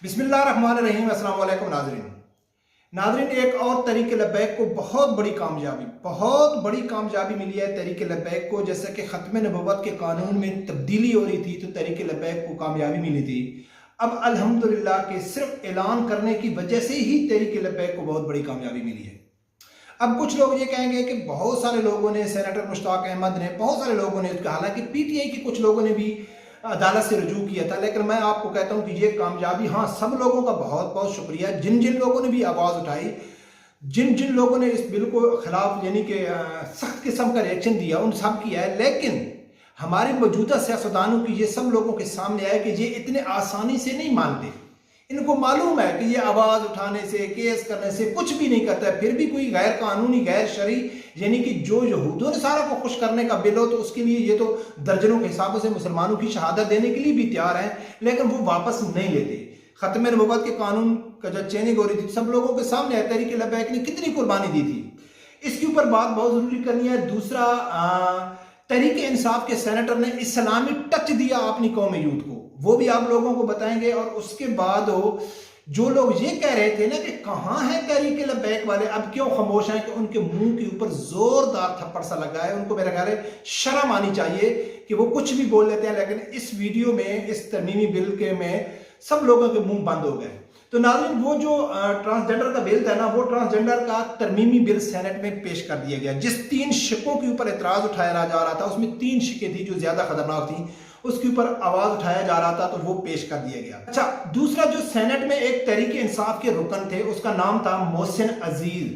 बिस्मिल्लाहिर्रहमानिर्रहीम। अस्सलाम वालेकुम नाज़रीन, एक और तहरीक लब्बैक को बहुत बड़ी कामयाबी मिली है। तहरीक लब्बैक को जैसे कि ख़त्म नबुव्वत के कानून में तब्दीली हो रही थी तो तहरीक लब्बैक को कामयाबी मिली थी। अब अल्हम्दुलिल्लाह के सिर्फ ऐलान करने की वजह से ही तहरीक लब्बैक को बहुत बड़ी कामयाबी मिली है। अब कुछ लोग ये कहेंगे कि बहुत सारे लोगों ने, सेनेटर मुश्ताक अहमद ने, बहुत सारे लोगों ने, हालांकि पीटीआई के कुछ लोगों ने भी अदालत से रुजू किया था, लेकिन मैं आपको कहता हूं कि ये कामयाबी, हाँ, सब लोगों का बहुत बहुत शुक्रिया। जिन जिन लोगों ने भी आवाज़ उठाई, जिन जिन लोगों ने इस बिल को खिलाफ यानी कि सख्त किस्म का रिएक्शन दिया, उन सब किया है। लेकिन हमारे मौजूदा सियासतदानों की ये सब लोगों के सामने आया कि ये इतने आसानी से नहीं मानते। इनको मालूम है कि ये आवाज़ उठाने से, केस करने से कुछ भी नहीं करता है, फिर भी कोई गैर कानूनी, गैर शरई, यानी कि जो यहूदियों ने सारा को खुश करने का बिल हो, तो उसके लिए ये तो दर्जनों के हिसाब से मुसलमानों की शहादत देने के लिए भी तैयार हैं, लेकिन वो वापस नहीं लेते। ख़त्म नबुव्वत के कानून का जब चेंजिंग हो रही थी, सब लोगों के सामने है तहरीक लब्बैक ने कितनी कुर्बानी दी थी। इसके ऊपर बात बहुत ज़रूरी करनी है। दूसरा, तहरीक इंसाफ के सेनेटर ने इस्लामी टच दिया अपनी कौमी यूथ को, वो भी आप लोगों को बताएंगे। और उसके बाद जो लोग ये कह रहे थे ना कि कहाँ हैं तहरीक लब्बैक वाले, अब क्यों खामोश हैं, कि उनके मुंह के ऊपर जोरदार थप्पड़ सा लगा है। उनको मेरा ख्याल है शर्म आनी चाहिए कि वो कुछ भी बोल लेते हैं, लेकिन इस वीडियो में, इस तरमीमी बिल के में सब लोगों के मुंह बंद हो गए। तो नाज़रीन, वो जो ट्रांसजेंडर का बिल था ना, वो ट्रांसजेंडर का तरमीमी बिल सेनेट में पेश कर दिया गया। जिस 3 शिकों के ऊपर एतराज उठाया जा रहा था, उसमें 3 शिकें थी जो ज्यादा खतरनाक थी, उसके ऊपर आवाज उठाया जा रहा था, तो वो पेश कर दिया गया। अच्छा, दूसरा, जो सेनेट में एक तहरीक इंसाफ के रुकन थे, उसका नाम था मोहसिन अजीज।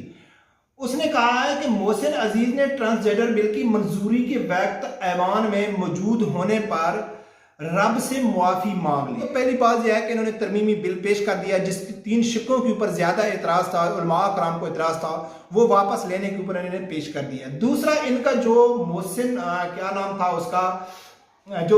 उसने कहा है कि मोहसिन अजीज ने ट्रांसजेंडर बिल की मंजूरी के वक्त ऐवान में मौजूद होने पर रब से मुआफी मांग ली। तो पहली बात यह है कि इन्होंने तरमीमी बिल पेश कर दिया, जिस 3 शिकों के ऊपर ज्यादा एतराज था, उलमा कराम को एतराज था, वो वापस लेने के ऊपर इन्होंने पेश कर दिया। दूसरा, इनका जो मोहसिन, क्या नाम था उसका, जो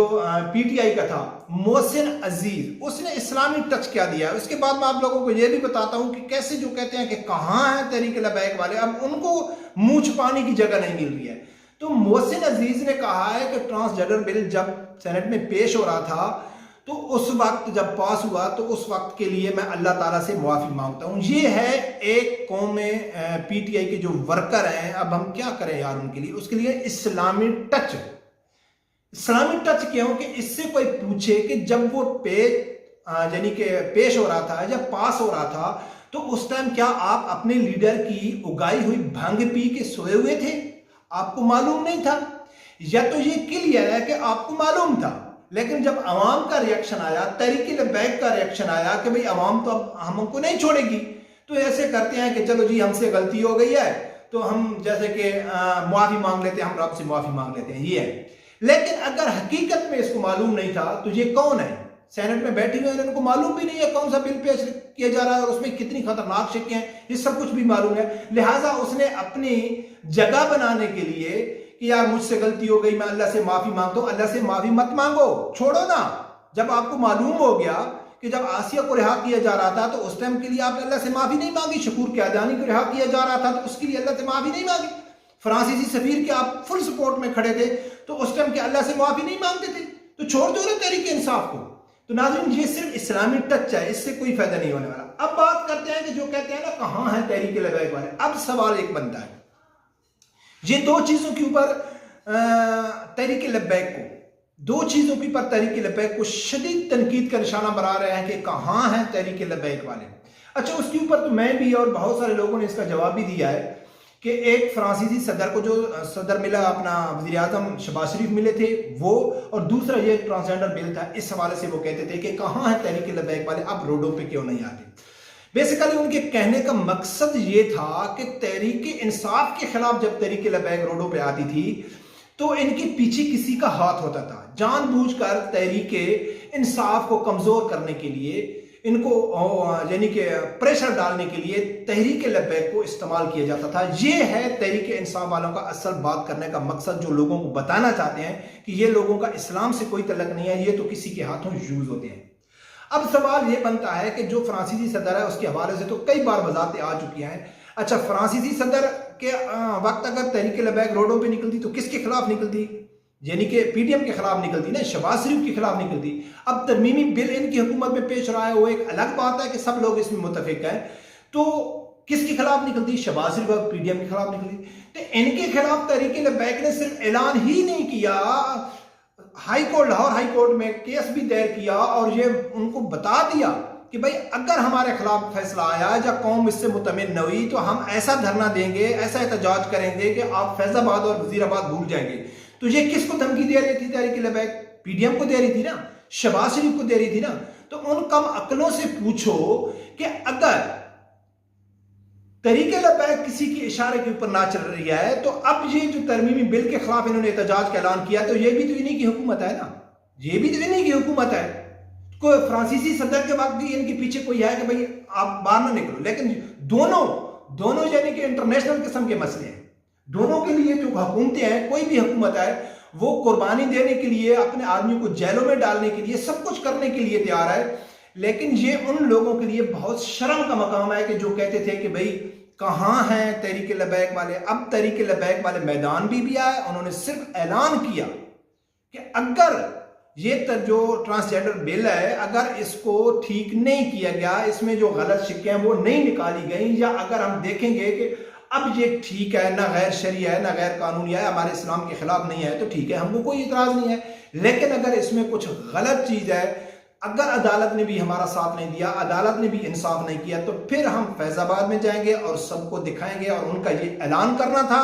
पीटीआई का था, मोहसिन अजीज, उसने इस्लामी टच क्या दिया है। उसके बाद मैं आप लोगों को यह भी बताता हूं कि कैसे जो कहते हैं कि कहां है तहरीक लब्बैक वाले, अब उनको मुंह छुपाने की जगह नहीं मिल रही है। तो मोहसिन अजीज ने कहा है कि ट्रांसजेंडर बिल जब सेनेट में पेश हो रहा था, तो उस वक्त जब पास हुआ, तो उस वक्त के लिए मैं अल्लाह ताला से मुआफी मांगता हूं। ये है एक कौम में पीटीआई के जो वर्कर हैं, अब हम क्या करें यार उनके लिए, उसके लिए इस्लामी टच क्यों, कि इससे कोई पूछे कि जब वो यानी कि पेश हो रहा था, जब पास हो रहा था, तो उस टाइम क्या आप अपने लीडर की उगाई हुई भांग पी के सोए हुए थे? आपको मालूम नहीं था? या तो ये क्लियर है कि आपको मालूम था, लेकिन जब अवाम का रिएक्शन आया, तहरीक लब्बैक का रिएक्शन आया कि भाई अवाम तो अब हमको नहीं छोड़ेगी, तो ऐसे करते हैं कि चलो जी हमसे गलती हो गई है, तो हम जैसे कि मुआफी मांग लेते हैं, हम रब से मुआफी मांग लेते हैं, ये है। लेकिन अगर हकीकत में इसको मालूम नहीं था, तो ये कौन है? सेनेट में बैठे हुए हैं, इनको मालूम भी नहीं है कौन सा बिल पेश किया जा रहा है और उसमें कितनी खतरनाक शिकें हैं, ये सब कुछ भी मालूम है। लिहाजा उसने अपनी जगह बनाने के लिए कि यार मुझसे गलती हो गई, मैं अल्लाह से माफी मांगता हूं, अल्लाह से माफी मत मांगो, छोड़ो ना। जब आपको मालूम हो गया कि जब आसिया को रिहा किया जा रहा था, तो उस टाइम के लिए आपने अल्लाह से माफी नहीं मांगी। शकूर क़यादानी को रिहा किया जा रहा था, तो उसके लिए अल्लाह से माफी नहीं मांगी। फ्रांसीसी सफीर के आप फुल सपोर्ट में खड़े थे, तो उस टाइम के अल्लाह से माफी नहीं मांगते थे, तो छोड़ दो ना तहरीक इंसाफ को। तो नाज़रीन, ये सिर्फ इस्लामी टच है, इससे कोई फायदा नहीं होने वाला। अब बात करते हैं कि जो कहते हैं ना कहां है तहरीक लब्बैक वाले। अब सवाल एक बनता है, ये 2 चीजों के ऊपर तहरीक लब्बैक को, 2 चीजों के ऊपर तहरीक लब्बैक को शदीद तनकीद का निशाना बना रहे हैं कि कहां है तहरीक लब्बैक वाले। अच्छा, उसके ऊपर तो मैं भी और बहुत सारे लोगों ने इसका जवाब भी दिया है कि एक फ्रांसीसी सदर को जो सदर मिला, अपना वज़ीर आज़म शहबाज शरीफ मिले थे वो, और दूसरा ये ट्रांसजेंडर बिल था। इस हवाले से वो कहते थे कि कहाँ है तहरीक लब्बैक वाले, अब रोडों पे क्यों नहीं आते। बेसिकली उनके कहने का मकसद ये था कि तहरीक इंसाफ के खिलाफ जब तहरीक लब्बैक रोडों पे आती थी, तो इनके पीछे किसी का हाथ होता था। जानबूझकर तहरीक इंसाफ को कमजोर करने के लिए, इनको यानी कि प्रेशर डालने के लिए तहरीक लब्बैक को इस्तेमाल किया जाता था। ये है तहरीक इंसाफ वालों का असल बात करने का मकसद, जो लोगों को बताना चाहते हैं कि ये लोगों का इस्लाम से कोई तल्लुक नहीं है, ये तो किसी के हाथों यूज होते हैं। अब सवाल ये बनता है कि जो फ्रांसीसी सदर है, उसके हवाले से तो कई बार वजाहतें आ चुकी हैं। अच्छा, फ्रांसीसी सदर के वक्त अगर तहरीक लब्बैक रोडों पर निकलती तो किसके खिलाफ निकलती? یعنی کہ پی ڈی ایم کے خلاف نکلتی نا، شہباز شریف کے خلاف نکلتی. اب ترمیمی بل ان کی حکومت میں پیش رہا ہے، وہ ایک الگ بات ہے کہ سب لوگ اس میں متفق ہیں، تو کس کے خلاف نکلتی؟ شہباز شریف اور پی ڈی ایم کے خلاف نکلتی. تو ان کے خلاف تحریک لبیک نے صرف اعلان ہی نہیں کیا، لاہور ہائی کورٹ میں کیس بھی دائر کیا اور یہ ان کو بتا دیا کہ بھائی اگر ہمارے خلاف فیصلہ آیا یا قوم اس سے مطمئن نہ ہوئی تو ہم ایسا دھرنا دیں گے، ایسا احتجاج کریں گے کہ آپ فیض آباد اور وزیر آباد بھول جائیں گے. تو یہ کس کو دھمکی دے رہی تھی Tehreek Labbaik? P D M کو دے رہی تھی نا، شہباز شریف کو دے رہی تھی نا. تو ان کم عقلوں سے پوچھو کہ اگر تحریک لبیک کسی کے اشارے کے اوپر نہ چل رہی ہے تو اب یہ جو ترمیمی بل کے خلاف انہوں نے احتجاج کا اعلان کیا تو یہ بھی تو انہی کی حکومت ہے نا، یہ بھی تو انہی کی حکومت ہے. کوئی فرانسیسی صدر کے وقت بھی ان کے پیچھے کوئی ہے کہ بھئی آپ باہر نہ نکلو، لیکن دونوں یعنی کہ انٹرنیشنل قسم کے مسئلے ہیں. دونوں کے لیے جو حکومتیں ہیں، کوئی بھی حکومت ہے وہ قربانی دینے کے لیے، اپنے آدمیوں کو جیلوں میں ڈالنے کے لیے، سب کچھ کرنے کے لیے تیار ہے. لیکن یہ ان لوگوں کے لیے بہت شرم کا مقام ہے کہ جو کہتے تھے کہ بھئی کہاں ہیں تحریک لبیک والے. اب تحریک لبیک والے میدان بھی آئے، انہوں نے صرف اعلان کیا کہ اگر یہ جو ٹرانسجینڈر بل ہے اگر اس کو ٹھیک نہیں کیا گیا، اس میں جو غلط شکیں ہیں وہ نہیں نکالی گئیں، یا اگر ہم دیکھیں گے کہ اب یہ ٹھیک ہے، نہ غیر شرعی ہے، نہ غیر قانونی ہے، ہمارے اسلام کے خلاف نہیں ہے، تو ٹھیک ہے، ہم کو کوئی اعتراض نہیں ہے. لیکن اگر اس میں کچھ غلط چیز ہے، اگر عدالت نے بھی ہمارا ساتھ نہیں دیا، عدالت نے بھی انصاف نہیں کیا، تو پھر ہم فیض آباد میں جائیں گے اور سب کو دکھائیں گے. اور ان کا یہ اعلان کرنا تھا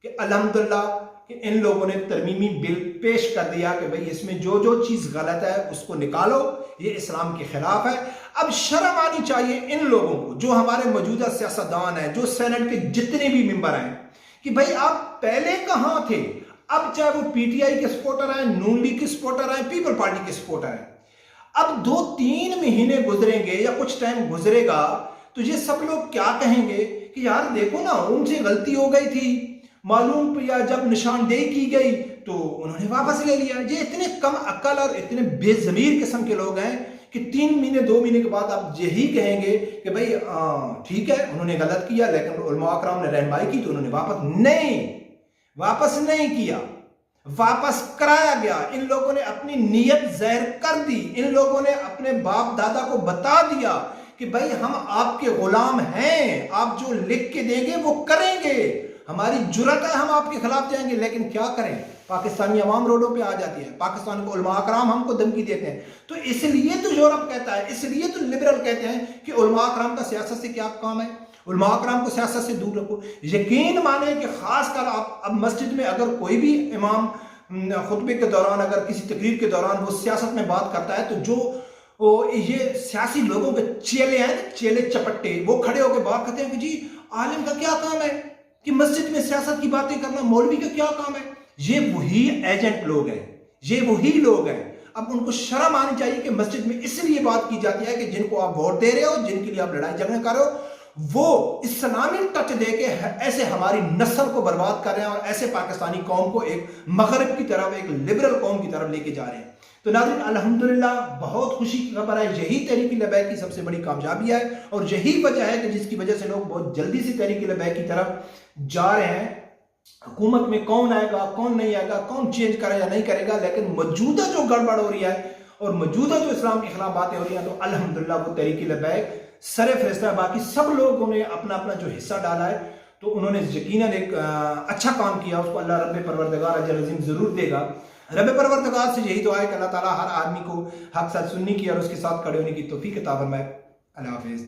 کہ الحمدللہ کہ ان لوگوں نے ترمیمی بل پیش کر دیا کہ بھئی اس میں جو چیز غلط ہے اس کو نکالو، یہ اسلام کے خلاف ہے. اب شرم آنی چاہیے ان لوگوں کو جو ہمارے موجودہ سیاستدان ہیں، جو سینٹ کے جتنے بھی ممبر ہیں، کہ بھئی آپ پہلے کہاں تھے؟ اب چاہے وہ پی ٹی آئی کے سپورٹر ہیں، نون لیگ کے سپورٹر ہیں، پیپل پارٹی کے سپورٹر ہیں، اب 2-3 مہینے گزریں گے یا کچھ ٹائم گزرے گا تو یہ سب لوگ کیا کہیں گے کہ یار دیکھو نا ان سے غلطی ہو گئی تھی، معلوم یا جب نشاندہی کی گئی تو انہوں نے واپس لے لیا. یہ اتنے کم عقل اور اتنے بے ضمیر قسم کے لوگ ہیں کہ 3 مہینے 2 مہینے کے بعد آپ یہی کہیں گے کہ بھئی ٹھیک ہے انہوں نے غلط کیا، لیکن علماء اکرام نے رہنمائی کی تو انہوں نے واپس نہیں کیا، واپس کرایا گیا. ان لوگوں نے اپنی نیت ظاہر کر دی، ان لوگوں نے اپنے باپ دادا کو بتا دیا کہ بھئی ہم آپ کے غلام ہیں، آپ جو لکھ کے دیں گے وہ کریں گے، ہماری جرأت ہے ہم آپ کے خلاف جائیں گے. لیکن کیا کریں، پاکستانی عوام روڈوں پہ آ جاتی ہے، پاکستان کو علماء اکرام ہم کو دھمکی دیتے ہیں. تو اس لیے تو یورپ کہتا ہے، اس لیے تو لبرل کہتے ہیں کہ علماء اکرام کا سیاست سے کیا کام ہے، علماء اکرام کو سیاست سے دور رکھو. یقین مانیں کہ خاص کر آپ اب مسجد میں اگر کوئی بھی امام خطبے کے دوران، اگر کسی تقریر کے دوران وہ سیاست میں بات کرتا ہے تو جو یہ سیاسی لوگوں کے چیلے ہیں، چیلے چپٹے، وہ کھڑے ہو کے بات کرتے ہیں کہ جی عالم کا کیا کام ہے کہ مسجد میں سیاست کی باتیں کرنا، مولوی کا کیا کام ہے. یہ وہی ایجنٹ لوگ ہیں، یہ وہی لوگ ہیں. اب ان کو شرم آنی چاہیے کہ مسجد میں اس لیے بات کی جاتی ہے کہ جن کو آپ ووٹ دے رہے ہو، جن کے لیے آپ لڑائی جھگڑے کر رہے ہو، وہ اسلامی ٹچ دے کے ایسے ہماری نسل کو برباد کر رہے ہیں اور ایسے پاکستانی قوم کو ایک مغرب کی طرف، ایک لبرل قوم کی طرف لے کے جا رہے ہیں. تو ناظرین الحمدللہ بہت خوشی کی خبر ہے، یہی تحریک لبیک کی سب سے بڑی کامیابی ہے اور یہی وجہ ہے کہ جس کی وجہ سے لوگ بہت جلدی سے تحریک لبیک کی طرف جا رہے ہیں. حکومت میں کون آئے گا، کون نہیں آئے گا، کون چینج کرے یا نہیں کرے گا، لیکن موجودہ جو گڑبڑ ہو رہی ہے اور موجودہ جو اسلام کے خلاف باتیں ہو رہی ہیں تو الحمدللہ وہ تحریک لبیک سر فہرست ہے. باقی سب لوگوں نے اپنا اپنا جو حصہ ڈالا ہے تو انہوں نے یقیناً ایک اچھا کام کیا، اس کو اللہ رب پروردگار اجر عظیم ضرور دے گا. رب پروردگار سے یہی دعا ہے کہ اللہ تعالیٰ ہر آدمی کو حق سچ سننے کی اور اس کے ساتھ کھڑے ہونے کی توفیق عطا فرمائے. اللہ حافظ.